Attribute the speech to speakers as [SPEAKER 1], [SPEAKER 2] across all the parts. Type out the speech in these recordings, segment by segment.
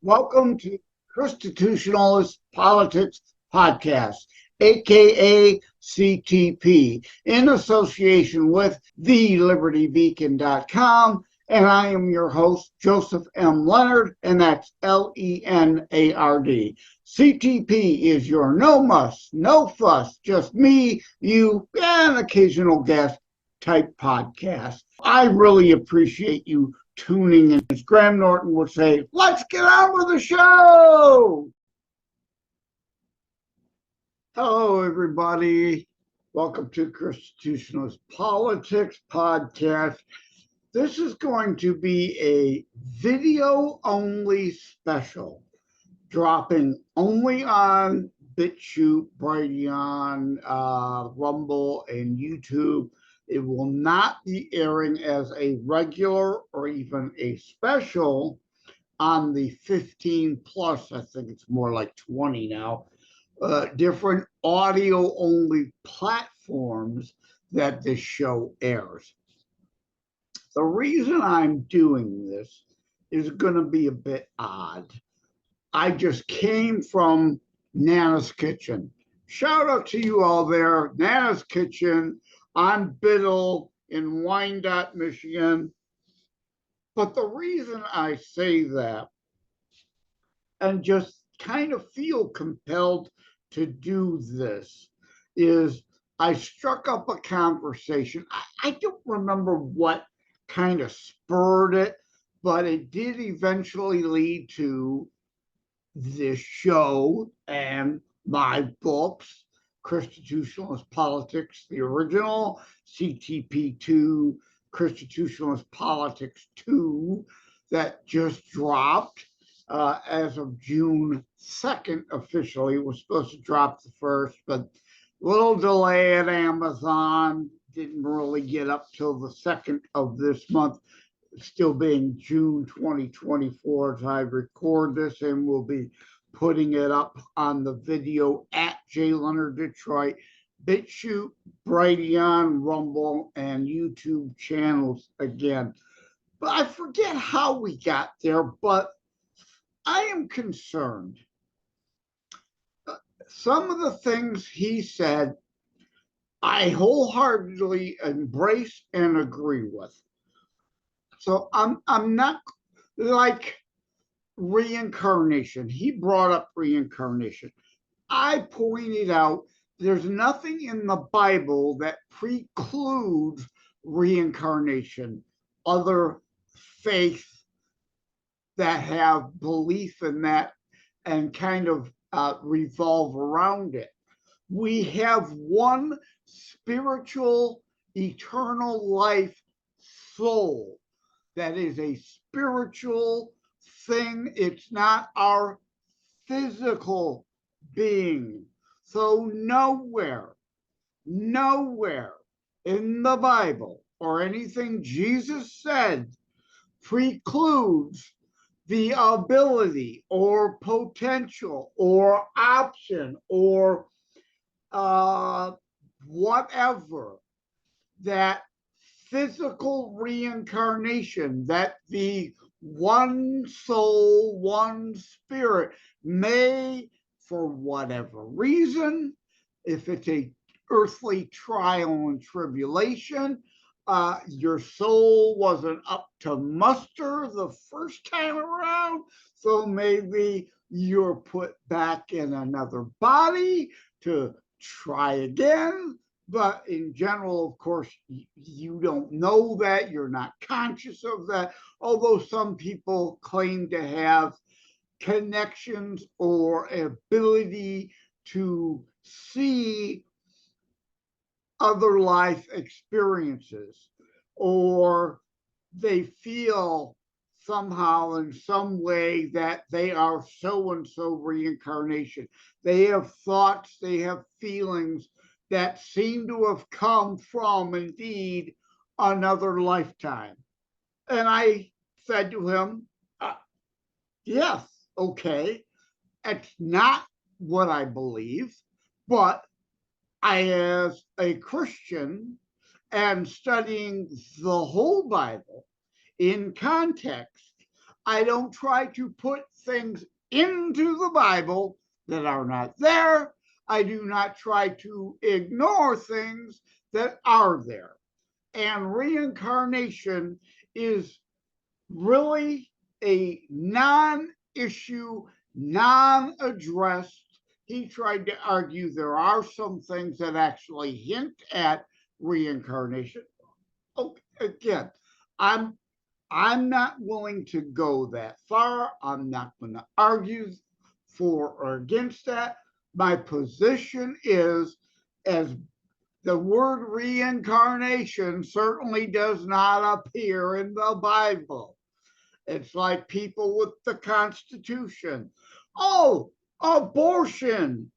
[SPEAKER 1] Welcome to ChristiTutionalist Politics podcast, aka CTP, in association with thelibertybeacon.com. And I am your host, Joseph M. Leonard, and that's Leonard. CTP is your no muss, no fuss, just me, you, and occasional guest type podcast. I really appreciate you tuning in. As Graham Norton would say, let's get on with the show. Hello, everybody. Welcome to ChristiTutionalist Politics podcast. This is going to be a video-only special, dropping only on Bitchute, Brighteon, Rumble, and YouTube. It will not be airing as a regular or even a special on the 15 plus, I think it's more like 20 now, different audio-only platforms that this show airs. The reason I'm doing this is going to be a bit odd. I just came from Nana's Kitchen. Shout out to you all there, Nana's Kitchen on Biddle in Wyandotte, Michigan. But the reason I say that and just kind of feel compelled to do this is I struck up a conversation. I don't remember what kind of spurred it, but it did eventually lead to this show and my books, ChristiTutionalist Politics, the original, CTP2, ChristiTutionalist Politics 2, that just dropped as of June 2nd officially. It was supposed to drop the 1st, but little delay at Amazon. Didn't really get up till the 2nd of this month, still being June 2024 as I record this, and we'll be putting it up on the video at J. Leonard Detroit, Bitchute, Brighteon, Rumble, and YouTube channels again. But I forget how we got there, but I am concerned. Some of the things he said, I wholeheartedly embrace and agree with. So I'm not like reincarnation. He brought up reincarnation. I pointed out there's nothing in the Bible that precludes reincarnation, other faiths that have belief in that and kind of revolve around it. We have one spiritual, eternal life soul that is a spiritual thing. It's not our physical being. So nowhere in the Bible or anything Jesus said precludes the ability or potential or option or whatever that physical reincarnation, that the one soul, one spirit may, for whatever reason, if it's a earthly trial and tribulation, your soul wasn't up to muster the first time around, so maybe you're put back in another body to try again. But in general, of course, you don't know that. You're not conscious of that. Although some people claim to have connections or ability to see other life experiences, or they feel somehow in some way that they are so-and-so reincarnation. They have thoughts, they have feelings that seem to have come from, indeed, another lifetime. And I said to him, yes, okay, it's not what I believe, but I, as a Christian, am studying the whole Bible in context. I don't try to put things into the Bible that are not there. I do not try to ignore things that are there. And reincarnation is really a non-issue, non-addressed. He tried to argue there are some things that actually hint at reincarnation. Okay, again, I'm not willing to go that far. I'm not going to argue for or against that. My position is, as the word reincarnation certainly does not appear in the Bible. It's like people with the Constitution. Oh, abortion.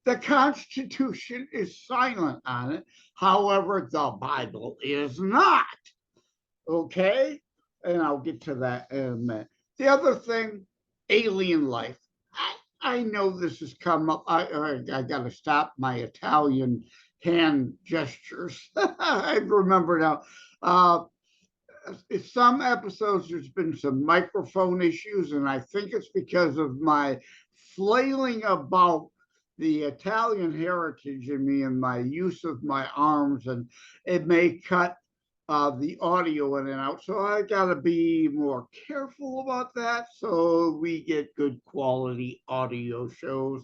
[SPEAKER 1] The Constitution is silent on it. However, the Bible is not. Okay? And I'll get to that in a minute. The other thing, alien life. I know this has come up. I got to stop my Italian hand gestures. I remember now. Some episodes there's been some microphone issues, and I think it's because of my flailing about the Italian heritage in me and my use of my arms, and it may cut the audio in and out. So I got to be more careful about that so we get good quality audio shows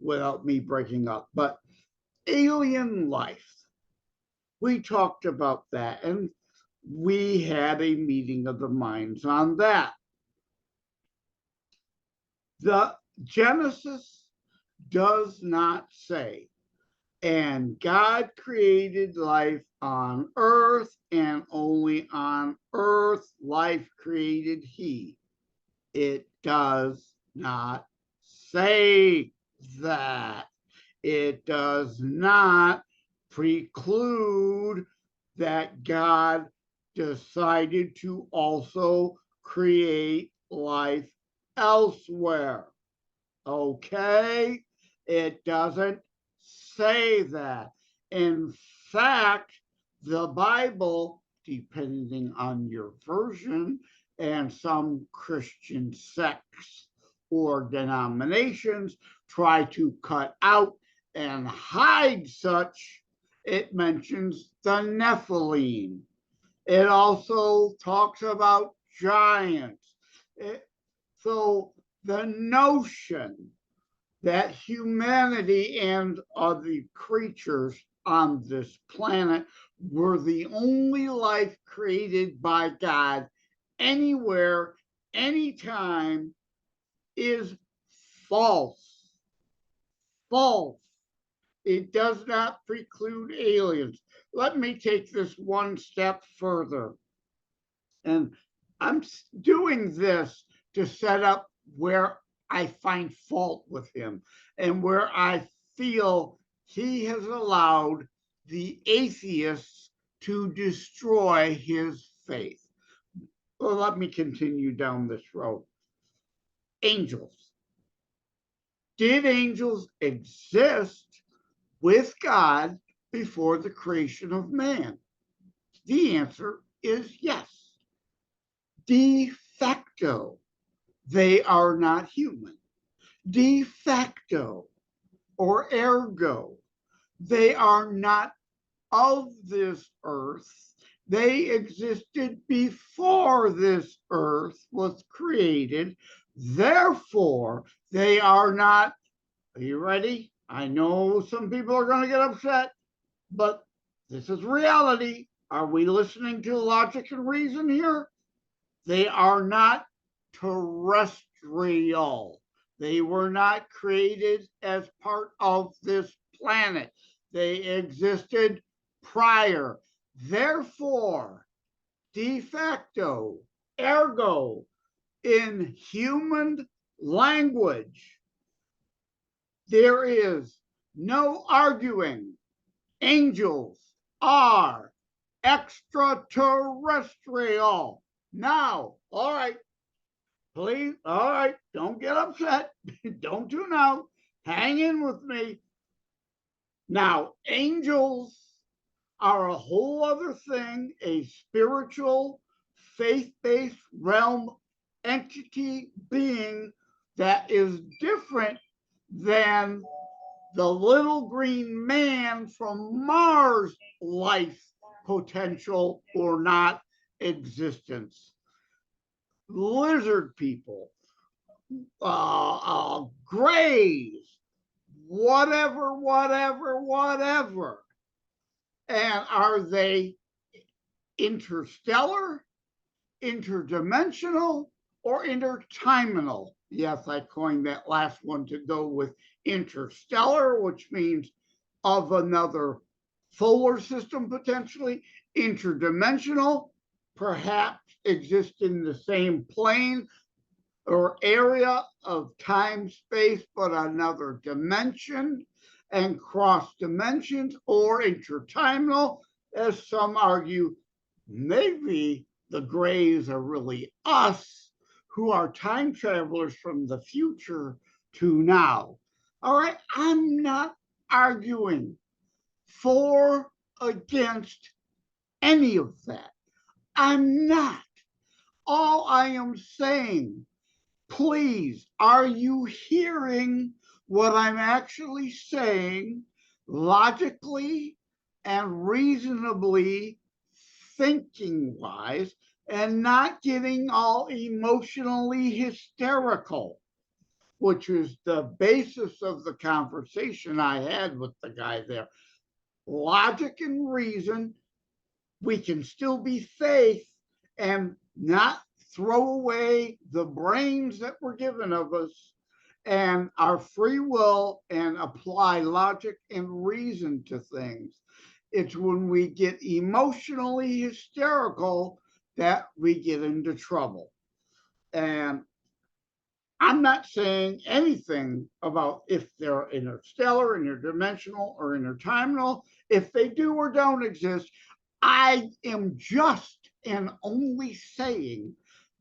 [SPEAKER 1] without me breaking up. But alien life, we talked about that, and we had a meeting of the minds on that. The Genesis does not say, and God created life on earth, and only on earth life created he. It does not say that. It does not preclude that God decided to also create life elsewhere. Okay? It doesn't say that. In fact, the Bible, depending on your version, and some Christian sects or denominations try to cut out and hide such, it mentions the Nephilim. It also talks about giants. So the notion that humanity and other creatures on this planet were the only life created by God anywhere, anytime is false. False. It does not preclude aliens. Let me take this one step further. And I'm doing this to set up where I find fault with him and where I feel he has allowed the atheists to destroy his faith. Well, let me continue down this road. Angels. Did angels exist with God before the creation of man? The answer is yes. De facto, they are not human. De facto, or ergo, they are not of this earth. They existed before this earth was created. Therefore, they are not, are you ready? I know some people are going to get upset, but this is reality. Are we listening to logic and reason here? They are not terrestrial. They were not created as part of this planet. They existed prior. Therefore, de facto, ergo, in human language, there is no arguing. Angels are extraterrestrial. Now, all right, please, all right, don't get upset. Don't tune out. Hang in with me. Now, angels are a whole other thing, a spiritual, faith-based realm entity being that is different than the little green man from Mars life potential or not existence. Lizard people, grays, whatever. And are they interstellar, interdimensional, or intertimental? Yes, I coined that last one to go with interstellar, which means of another solar system potentially. Interdimensional, perhaps exist in the same plane or area of time, space, but another dimension, and cross dimensions, or intertimental, as some argue, maybe the grays are really us who are time travelers from the future to now. All right, I'm not arguing for, against any of that. I'm not. All I am saying, please, are you hearing what I'm actually saying logically and reasonably, thinking wise, and not getting all emotionally hysterical, which is the basis of the conversation I had with the guy there. Logic and reason, we can still be faith and not throw away the brains that were given of us and our free will and apply logic and reason to things. It's when we get emotionally hysterical that we get into trouble. And I'm not saying anything about if they're interstellar, interdimensional, or intertimenal. If they do or don't exist, I am just and only saying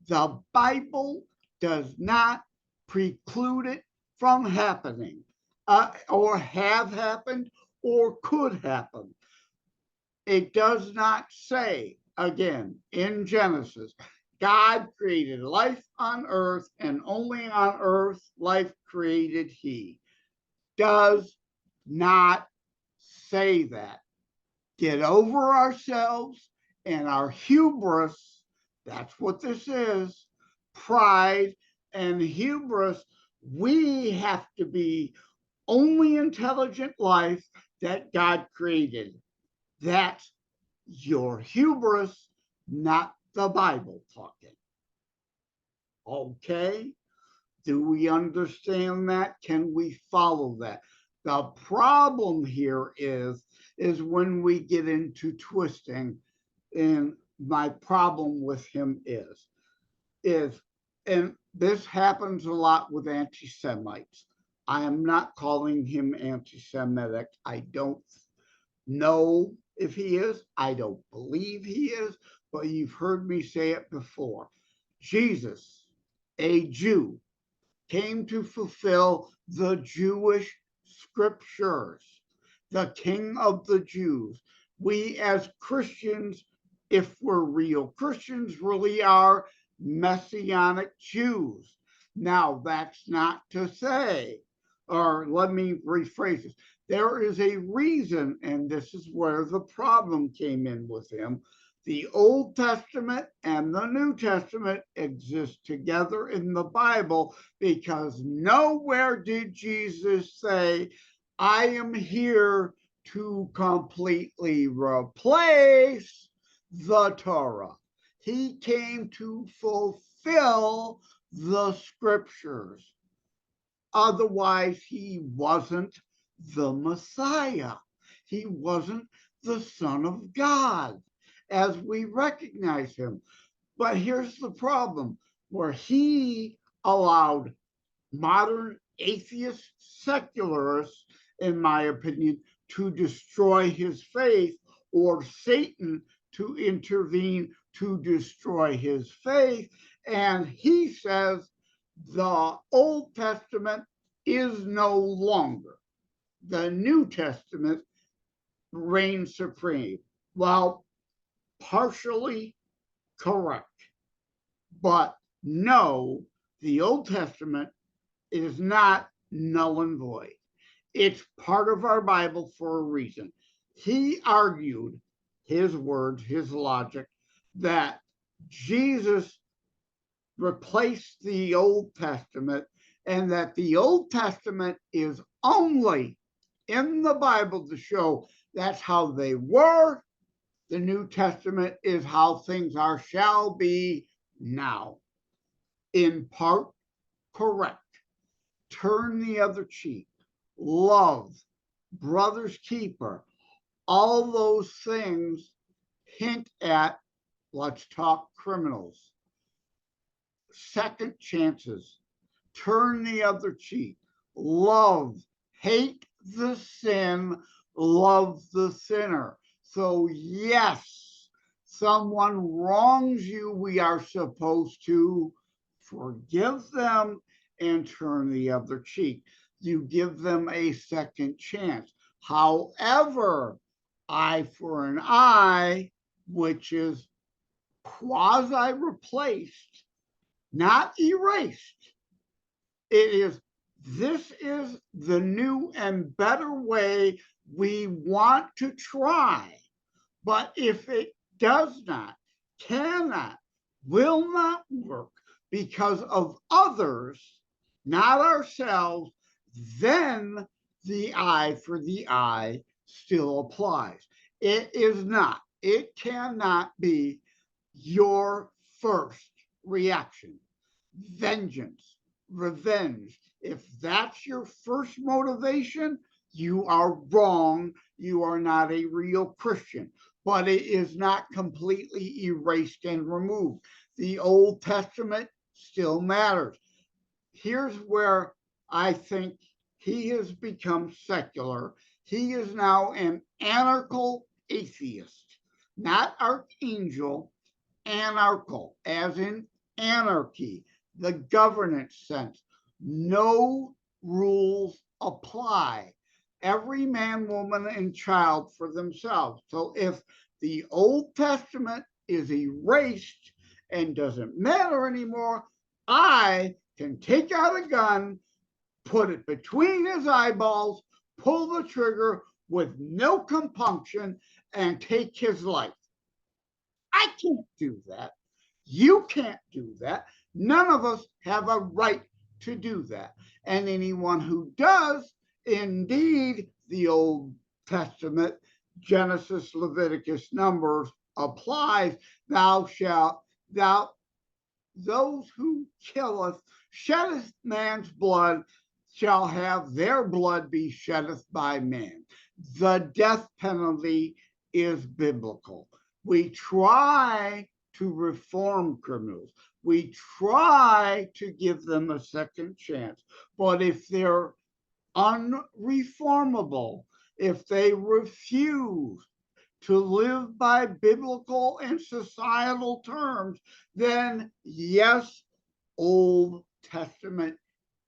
[SPEAKER 1] the Bible does not preclude it from happening, or have happened, or could happen. It does not say, again, in Genesis, God created life on earth, and only on earth life created he. Does not say that. Get over ourselves and our hubris. That's what this is. Pride and hubris. We have to be only intelligent life that God created. That's your hubris, not the Bible talking. Okay? Do we understand that? Can we follow that? The problem here is when we get into twisting, and my problem with him is, and this happens a lot with anti-Semites. I am not calling him anti-Semitic. I don't know if he is. I don't believe he is, but you've heard me say it before. Jesus, a Jew, came to fulfill the Jewish scriptures, the King of the Jews. We as Christians, if we're real Christians, really are Messianic Jews. Now, that's not to say, or let me rephrase this. There is a reason, and this is where the problem came in with him. The Old Testament and the New Testament exist together in the Bible because nowhere did Jesus say, I am here to completely replace the Torah. He came to fulfill the scriptures. Otherwise, he wasn't the Messiah. He wasn't the Son of God as we recognize him. But here's the problem, where he allowed modern atheist secularists, in my opinion, to destroy his faith, or Satan to intervene to destroy his faith. And he says the Old Testament is no longer. The New Testament reigns supreme. Well, partially correct, but No, the Old Testament is not null and void. It's part of our Bible for a reason. He argued, his words, his logic, that Jesus replaced the Old Testament and that the Old Testament is only in the Bible to show that's how they were. The New Testament is how things are, shall be now. In part, correct. Turn the other cheek. Love, brother's keeper, all those things hint at, let's talk criminals. Second chances, turn the other cheek, love, hate the sin, love the sinner. So yes, someone wrongs you, we are supposed to forgive them and turn the other cheek. You give them a second chance. However, eye for an eye, which is quasi replaced, not erased. This is the new and better way we want to try. But if it does not, cannot, will not work because of others, not ourselves, then the eye for the eye still applies. It is not, it cannot be your first reaction. Vengeance, revenge. If that's your first motivation, you are wrong. You are not a real Christian. But it is not completely erased and removed. The Old Testament still matters. Here's where I think he has become secular. He is now an anarchical atheist, not archangel, anarchical, as in anarchy, the governance sense. No rules apply. Every man, woman, and child for themselves. So if the Old Testament is erased and doesn't matter anymore, I can take out a gun, put it between his eyeballs, pull the trigger with no compunction, and take his life. I can't do that. You can't do that. None of us have a right to do that. And anyone who does, indeed, the Old Testament, Genesis, Leviticus, Numbers, applies. Those who killeth, sheddeth man's blood, shall have their blood be sheddeth by man. The death penalty is biblical. We try to reform criminals. We try to give them a second chance. But if they're unreformable, if they refuse to live by biblical and societal terms, then yes, Old Testament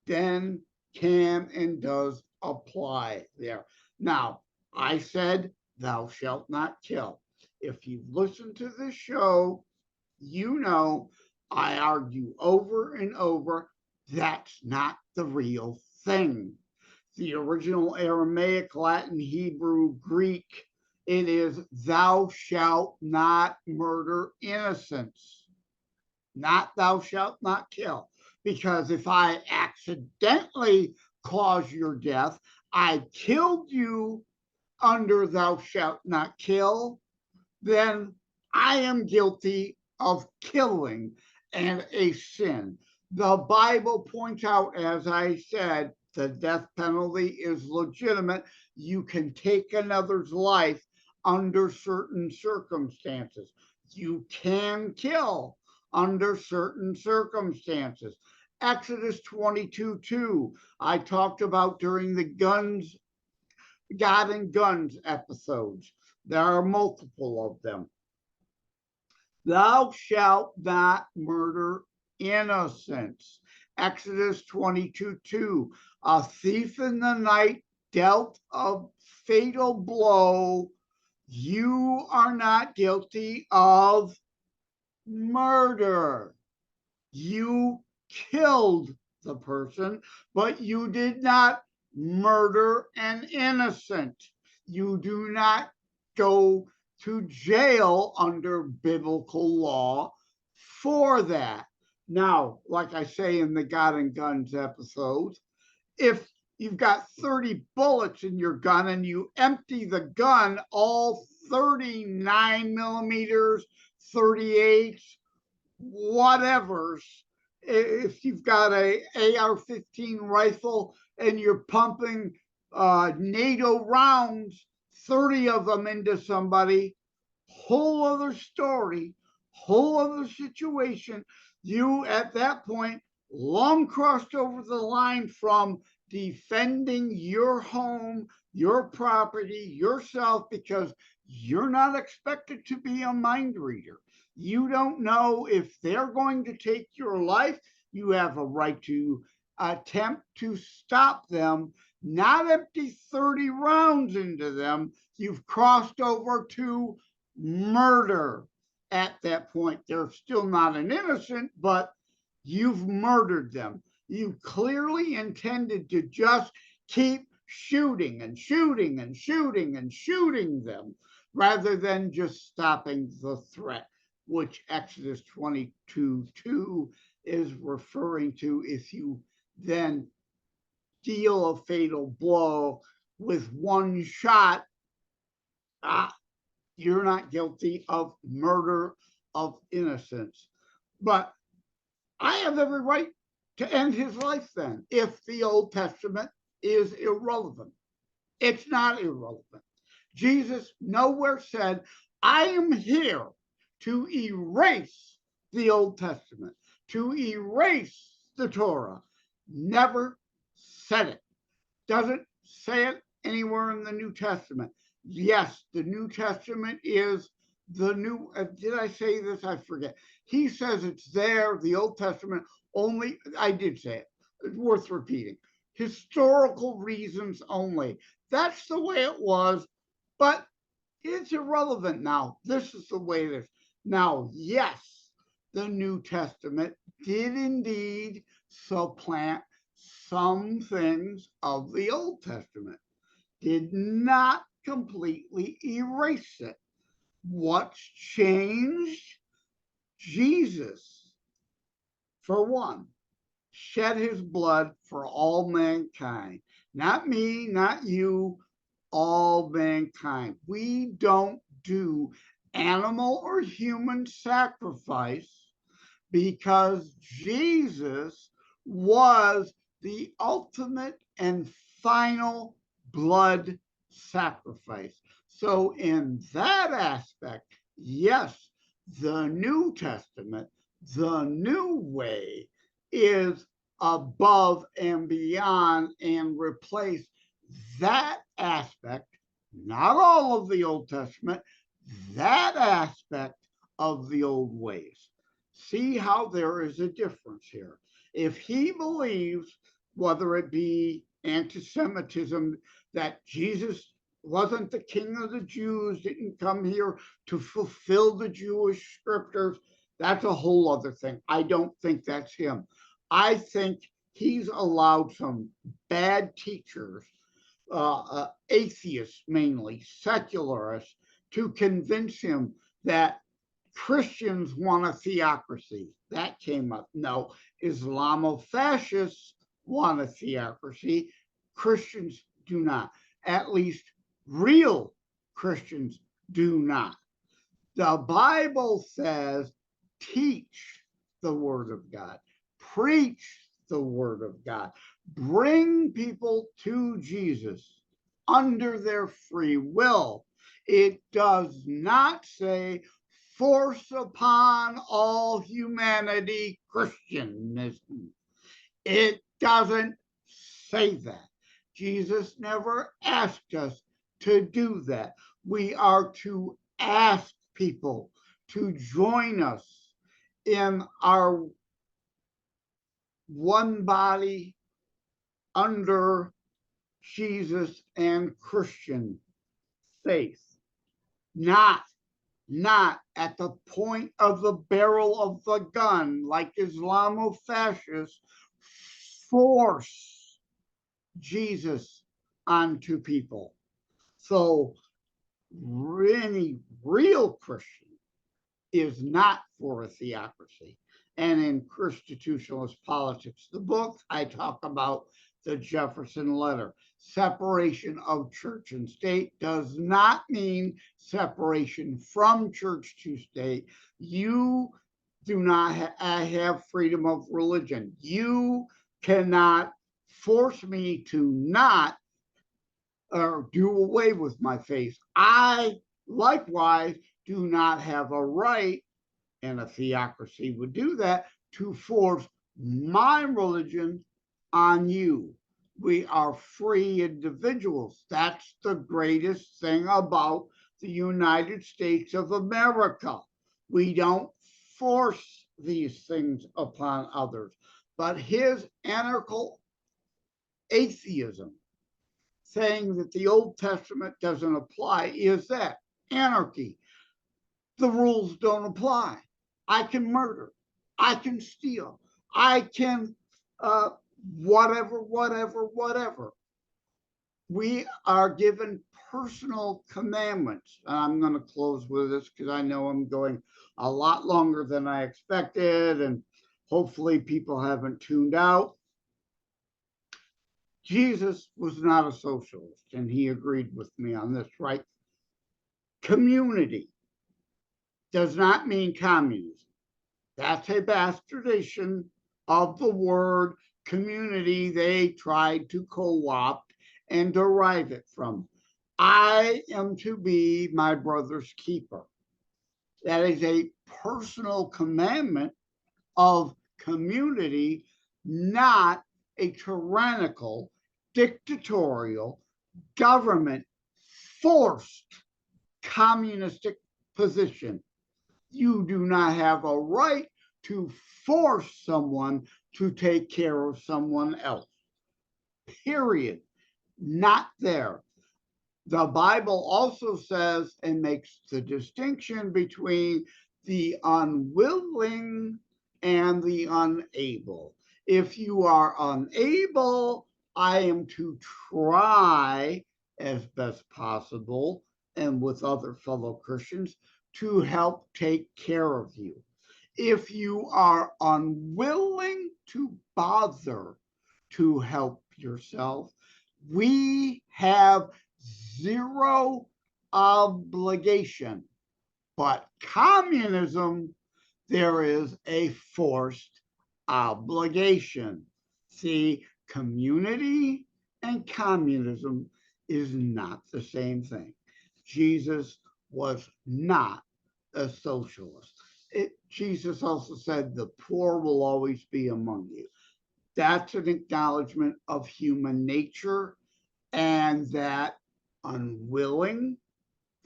[SPEAKER 1] then can and does apply there. Now, I said, thou shalt not kill. If you've listened to this show, you know I argue over and over that's not the real thing. The original Aramaic, Latin, Hebrew, Greek, it is thou shalt not murder innocents, not thou shalt not kill. Because if I accidentally cause your death, I killed you under thou shalt not kill, then I am guilty of killing and a sin. The Bible points out, as I said, the death penalty is legitimate. You can take another's life under certain circumstances. You can kill under certain circumstances. Exodus 22:2, I talked about during the guns, God and Guns episodes. There are multiple of them. Thou shalt not murder innocents. Exodus 22:2, a thief in the night dealt a fatal blow. You are not guilty of murder. You killed the person, but you did not murder an innocent. You do not go to jail under biblical law for that. Now, like I say in the God and Guns episodes, if you've got 30 bullets in your gun and you empty the gun, all 39 millimeters, 38s, whatevers, if you've got a AR-15 rifle and you're pumping NATO rounds, 30 of them into somebody, whole other story, whole other situation. You, at that point, long crossed over the line from defending your home, your property, yourself, because you're not expected to be a mind reader. You don't know if they're going to take your life. You have a right to attempt to stop them, not empty 30 rounds into them. You've crossed over to murder at that point. They're still not an innocent, but you've murdered them. You clearly intended to just keep shooting and shooting and shooting and shooting them rather than just stopping the threat, which Exodus 22:2 is referring to. If you then deal a fatal blow with one shot, you're not guilty of murder of innocence. But I have every right to end his life then if the Old Testament is irrelevant. It's not irrelevant. Jesus nowhere said, I am here to erase the Old Testament, to erase the Torah. Never said it. Doesn't say it anywhere in the New Testament. Yes, the New Testament is the new, did I say this? I forget. He says it's there, the Old Testament only, I did say it, it's worth repeating. Historical reasons only. That's the way it was, but it's irrelevant now. This is the way it is. Now, yes, the New Testament did indeed supplant some things of the Old Testament, did not completely erase it. What's changed? Jesus, for one, shed his blood for all mankind. Not me, not you, all mankind. We don't do animal or human sacrifice because Jesus was the ultimate and final blood sacrifice. So in that aspect, yes, the New Testament, the new way, is above and beyond and replace that aspect, not all of the Old Testament, that aspect of the old ways. See how there is a difference here. If he believes, whether it be anti-Semitism, that Jesus wasn't the king of the Jews, didn't come here to fulfill the Jewish scriptures, that's a whole other thing. I don't think that's him. I think he's allowed some bad teachers, atheists mainly, secularists, to convince him that Christians want a theocracy. That came up. No, Islamofascists want a theocracy. Christians do not. At least real Christians do not. The Bible says, teach the word of God, preach the word of God, bring people to Jesus under their free will. It does not say force upon all humanity Christianism. It doesn't say that. Jesus never asked us to do that. We are to ask people to join us in our one body under Jesus and Christian faith, not not at the point of the barrel of the gun, like Islamofascists force Jesus onto people. So any real Christian is not for a theocracy. And in ChristiTutionalist Politics, the book, I talk about the Jefferson letter. Separation of church and state does not mean separation from church to state. You do not have freedom of religion. You cannot force me to not or do away with my faith. I likewise do not have a right, and a theocracy would do that, to force my religion on you. We are free individuals. That's the greatest thing about the United States of America. We don't force these things upon others. But his anarchical atheism, saying that the Old Testament doesn't apply, is that anarchy. The rules don't apply. I can murder. I can steal. I can whatever. We are given personal commandments. I'm going to close with this because I know I'm going a lot longer than I expected, and hopefully people haven't tuned out. Jesus was not a socialist, and he agreed with me on this, right? Community does not mean communism. That's a bastardization of the word community they tried to co-opt and derive it from. I am to be my brother's keeper. That is a personal commandment of community, not a tyrannical, dictatorial, government forced communistic position. You do not have a right to force someone to take care of someone else. Period. Not there. The Bible also says and makes the distinction between the unwilling and the unable. If you are unable, I am to try as best possible and with other fellow Christians to help take care of you. If you are unwilling to bother to help yourself, we have zero obligation. But communism, there is a forced obligation. See, community and communism is not the same thing. Jesus was not a socialist. Jesus also said, the poor will always be among you. That's an acknowledgement of human nature, and that unwilling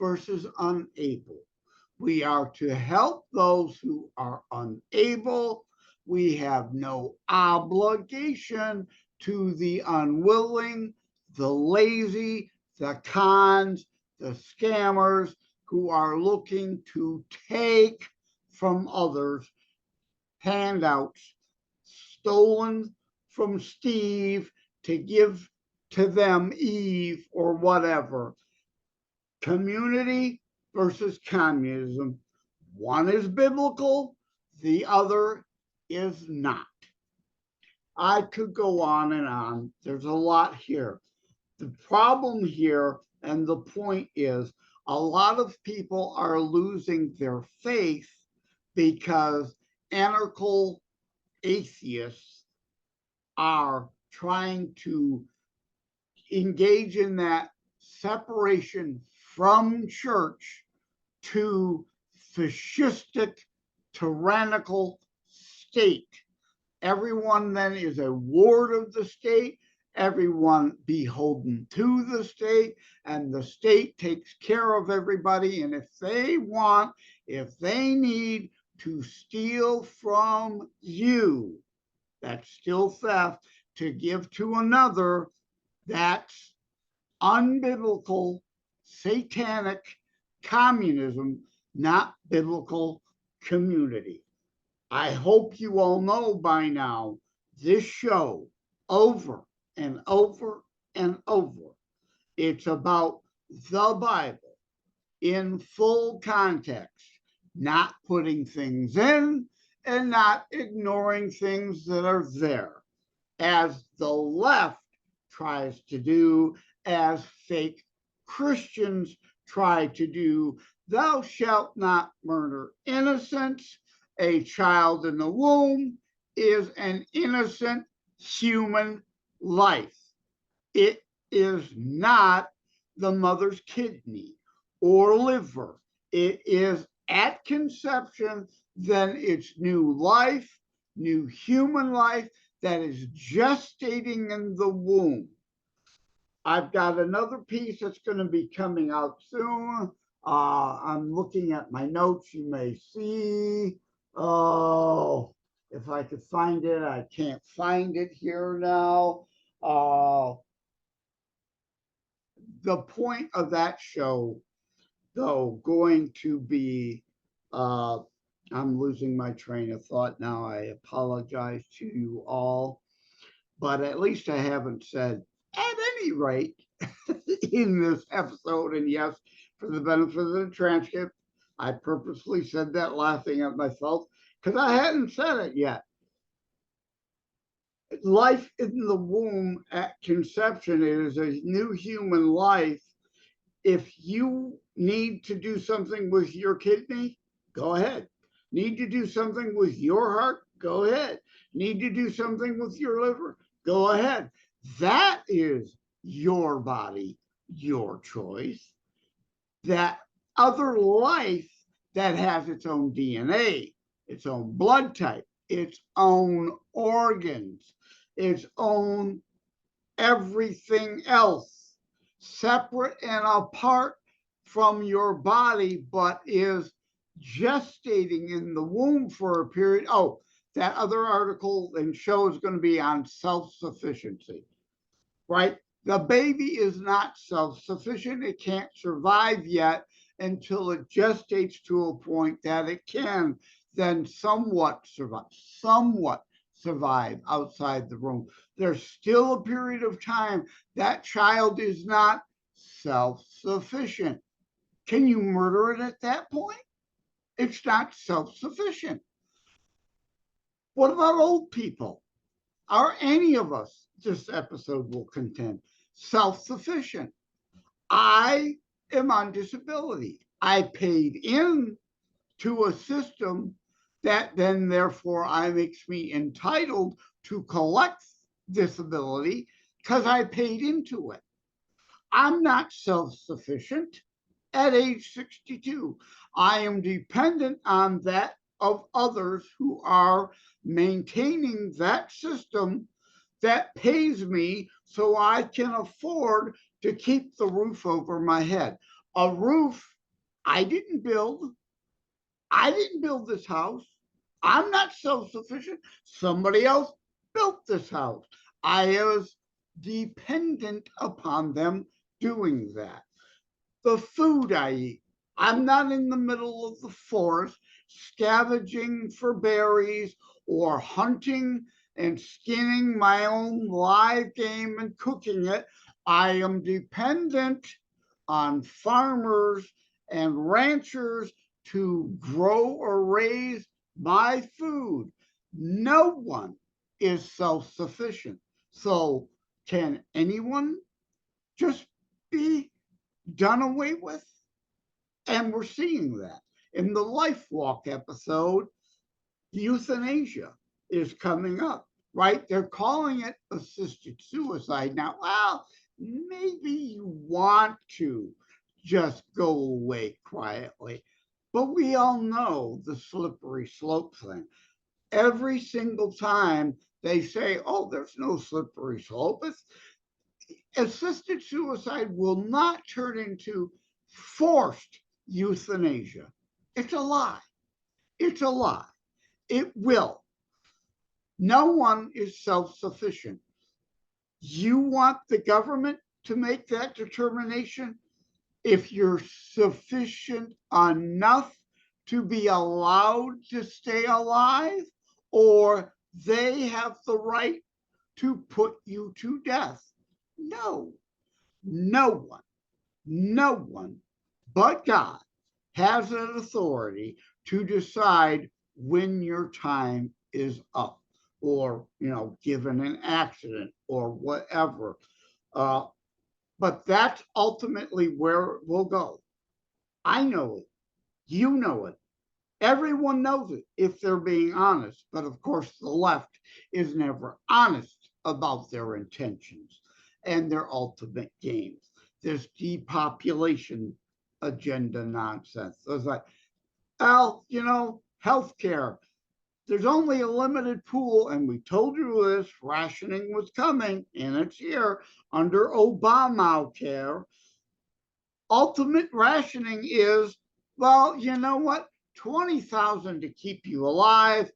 [SPEAKER 1] versus unable. We are to help those who are unable. We have no obligation to the unwilling, the lazy, the cons, the scammers who are looking to take from others handouts stolen from Steve to give to them Eve or whatever. Community versus communism. One is biblical, the other is not. I could go on and on. There's a lot here. The problem here, and the point is, a lot of people are losing their faith because anarchical atheists are trying to engage in that separation from church to fascistic, tyrannical state. Everyone then is a ward of the state, everyone beholden to the state, and the state takes care of everybody. And if they want, if they need to steal from you, that's still theft, to give to another, that's unbiblical, satanic communism, not biblical community. I hope you all know by now this show over and over and over. It's about the Bible in full context, not putting things in and not ignoring things that are there, as the left tries to do, as fake Christians try to do. Thou shalt not murder innocents. A child in the womb is an innocent human life. It is not the mother's kidney or liver. It is at conception, then it's new life, new human life that is gestating in the womb. I've got another piece that's going to be coming out soon. I'm looking at my notes. You may see. Oh, if I could find it, I can't find it here now. The point of that show, though, going to be, I'm losing my train of thought now. I apologize to you all, but at least I haven't said, at any rate, in this episode, and yes, for the benefit of the transcript, I purposely said that laughing at myself because I hadn't said it yet. Life in the womb at conception is a new human life. If you need to do something with your kidney, go ahead. Need to do something with your heart, go ahead. Need to do something with your liver, go ahead. That is your body, your choice. That other life that has its own DNA, its own blood type, its own organs, its own everything else, separate and apart from your body, but is gestating in the womb for a period. Oh, that other article and show is going to be on self-sufficiency, right? The baby is not self-sufficient. It can't survive yet until it gestates to a point that it can then somewhat survive outside the womb. There's still a period of time that child is not self-sufficient. Can you murder it at that point? It's not self-sufficient. What about old people? Are any of us, this episode will contend, self-sufficient? I am on disability. I paid in to a system that then therefore makes me entitled to collect disability because I paid into it. I'm not self-sufficient at age 62. I am dependent on that of others who are maintaining that system that pays me so I can afford to keep the roof over my head. A roof I didn't build. I didn't build this house. I'm not self-sufficient. Somebody else built this house. I was dependent upon them doing that. The food I eat, I'm not in the middle of the forest scavenging for berries or hunting and skinning my own live game and cooking it. I am dependent on farmers and ranchers to grow or raise my food. No one is self-sufficient. So can anyone just be done away with? And we're seeing that. In the Life Walk episode, euthanasia is coming up, right? They're calling it assisted suicide. Now, well, maybe you want to just go away quietly, but we all know the slippery slope thing. Every single time they say, oh, there's no slippery slope, assisted suicide will not turn into forced euthanasia. It's a lie. It's a lie. It will. No one is self-sufficient. You want the government to make that determination? If you're sufficient enough to be allowed to stay alive, or they have the right to put you to death? No, no one but God has an authority to decide when your time is up, or, given an accident or whatever. But that's ultimately where it will go. I know it. You know it. Everyone knows it if they're being honest. But of course, the left is never honest about their intentions and their ultimate games. This depopulation agenda nonsense. It's like, healthcare. There's only a limited pool, and we told you this rationing was coming, and it's here under Obamacare. Ultimate rationing is, well, you know what? 20,000 to keep you alive.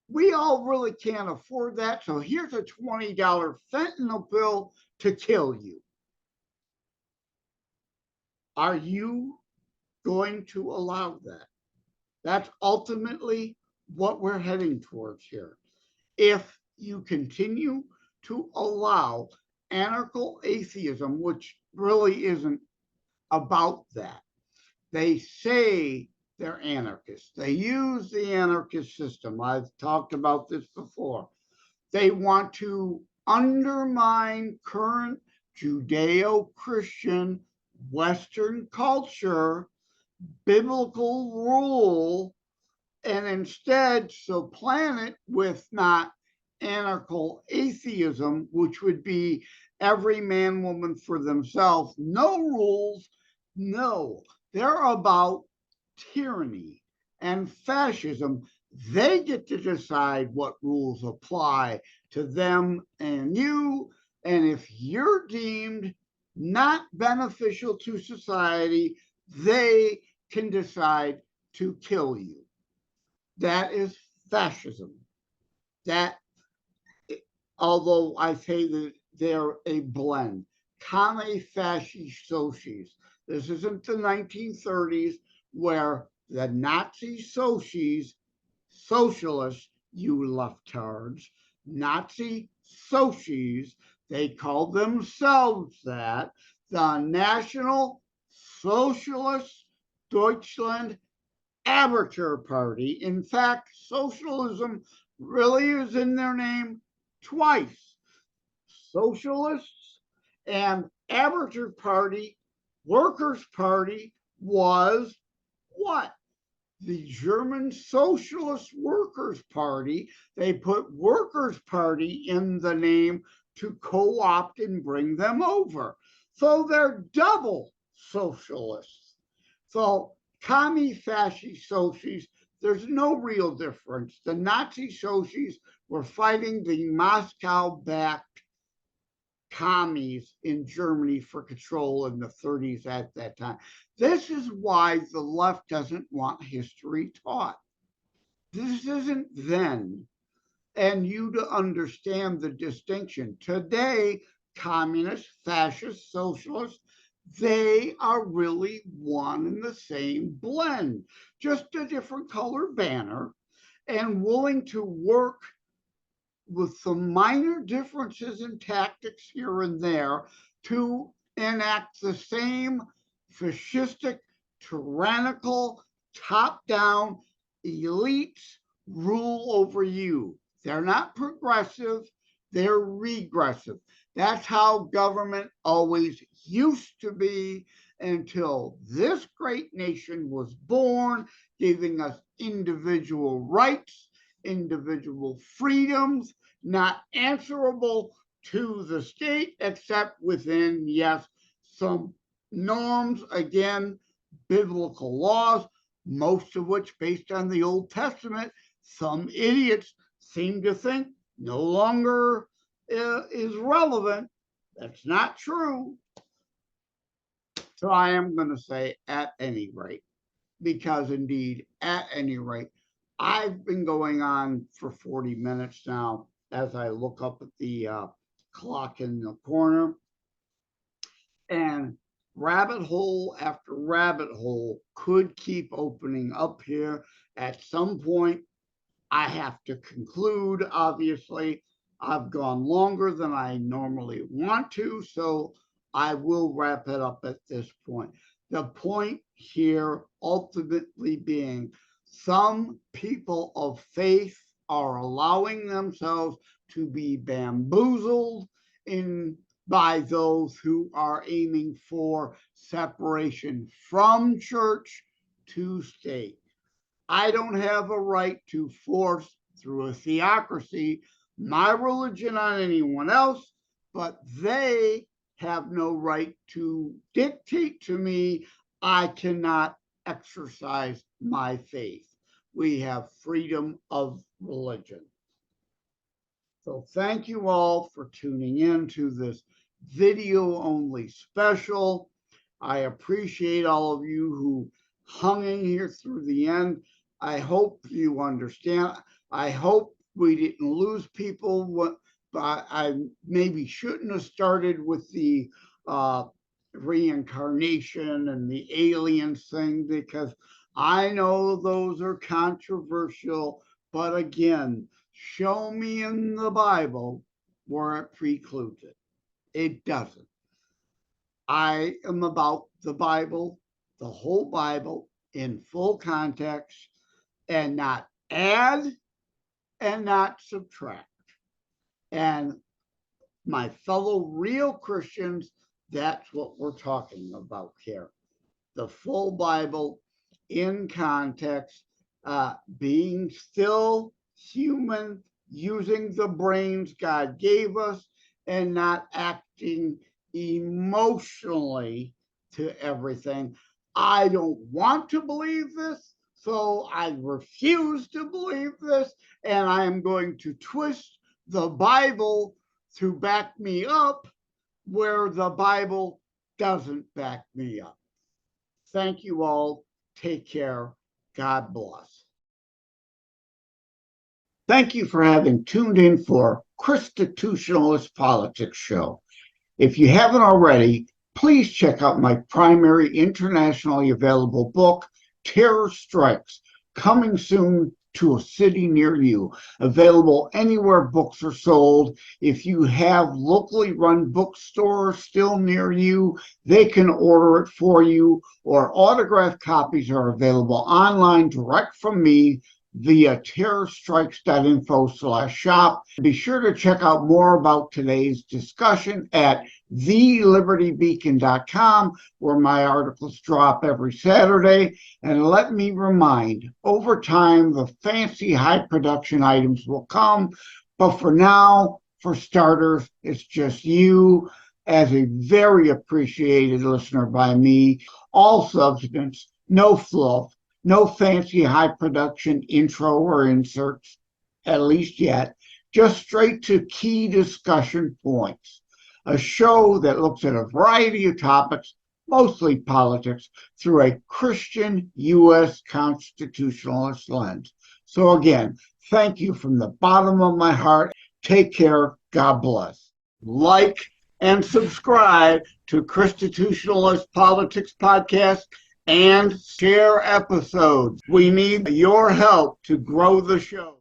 [SPEAKER 1] We all really can't afford that, so here's a $20 fentanyl pill to kill you. Are you going to allow that? That's ultimately what we're heading towards here. If you continue to allow anarchical atheism, which really isn't about that. They say they're anarchists. They use the anarchist system. I've talked about this before. They want to undermine current Judeo-Christian Western culture, biblical rule, and instead supplant it with not anarchical atheism, which would be every man, woman for themselves, no rules. No, they're about tyranny and fascism. They get to decide what rules apply to them and you. And if you're deemed not beneficial to society, they can decide to kill you. That is fascism. That, although I say that they're a blend, Kame fasci sociis. This isn't the 1930s where the Nazi socialists, you leftards, Nazi socios, they called themselves that, the National Socialist Deutschland Amateur Party. In fact, socialism really is in their name twice. Socialists and Amateur Party, Workers' Party was what? The German Socialist Workers' Party. They put Workers' Party in the name to co-opt and bring them over. So they're double socialists. So Kame fasci socios, there's no real difference. The Nazi socios were fighting the Moscow-backed commies in Germany for control in the 30s at that time. This is why the left doesn't want history taught. This isn't then. And you to understand the distinction. Today, communists, fascists, socialists, they are really one and the same blend, just a different color banner, and willing to work with some minor differences in tactics here and there to enact the same fascistic, tyrannical, top-down elites rule over you. They're not progressive, they're regressive. That's how government always used to be until this great nation was born, giving us individual rights, individual freedoms, not answerable to the state, except within, yes, some norms, again, biblical laws, most of which based on the Old Testament. Some idiots seem to think no longer is relevant. That's not true. So I am going to say at any rate, because indeed, at any rate, I've been going on for 40 minutes now as I look up at the clock in the corner. And rabbit hole after rabbit hole could keep opening up here. At some point, I have to conclude, obviously. I've gone longer than I normally want to, so I will wrap it up at this point. The point here ultimately being some people of faith are allowing themselves to be bamboozled by those who are aiming for separation from church to state. I don't have a right to force, through a theocracy, my religion on anyone else, but they have no right to dictate to me I cannot exercise my faith. We have freedom of religion. So thank you all for tuning in to this video only special. I appreciate all of you who hung in here through the end. I hope you understand. I hope we didn't lose people. But I maybe shouldn't have started with the reincarnation and the aliens thing, because I know those are controversial. But again, show me in the Bible where it precludes it. It doesn't. I am about the Bible, the whole Bible, in full context, and not add and not subtract. And my fellow real Christians, that's what we're talking about here. The full Bible in context, being still human, using the brains God gave us, and not acting emotionally to everything. I don't want to believe this, so I refuse to believe this, and I am going to twist the Bible to back me up where the Bible doesn't back me up. Thank you all. Take care. God bless. Thank you for having tuned in for ChristiTutionalist Politics show. If you haven't already, please check out my primary internationally available book, Terror Strikes, coming soon to a city near you. Available anywhere books are sold. If you have locally run bookstores still near you, they can order it for you, or autographed copies are available online direct from me via terrorstrikes.info/shop. Be sure to check out more about today's discussion at thelibertybeacon.com, where my articles drop every Saturday. And let me remind, over time, the fancy high production items will come. But for now, for starters, it's just you as a very appreciated listener by me. All substance, no fluff, no fancy high production intro or inserts, at least yet, just straight to key discussion points. A show that looks at a variety of topics, mostly politics, through a Christian U.S. constitutionalist lens. So again, thank you from the bottom of my heart. Take care. God bless. Like and subscribe to ChristiTutionalist Politics podcast and share episodes. We need your help to grow the show.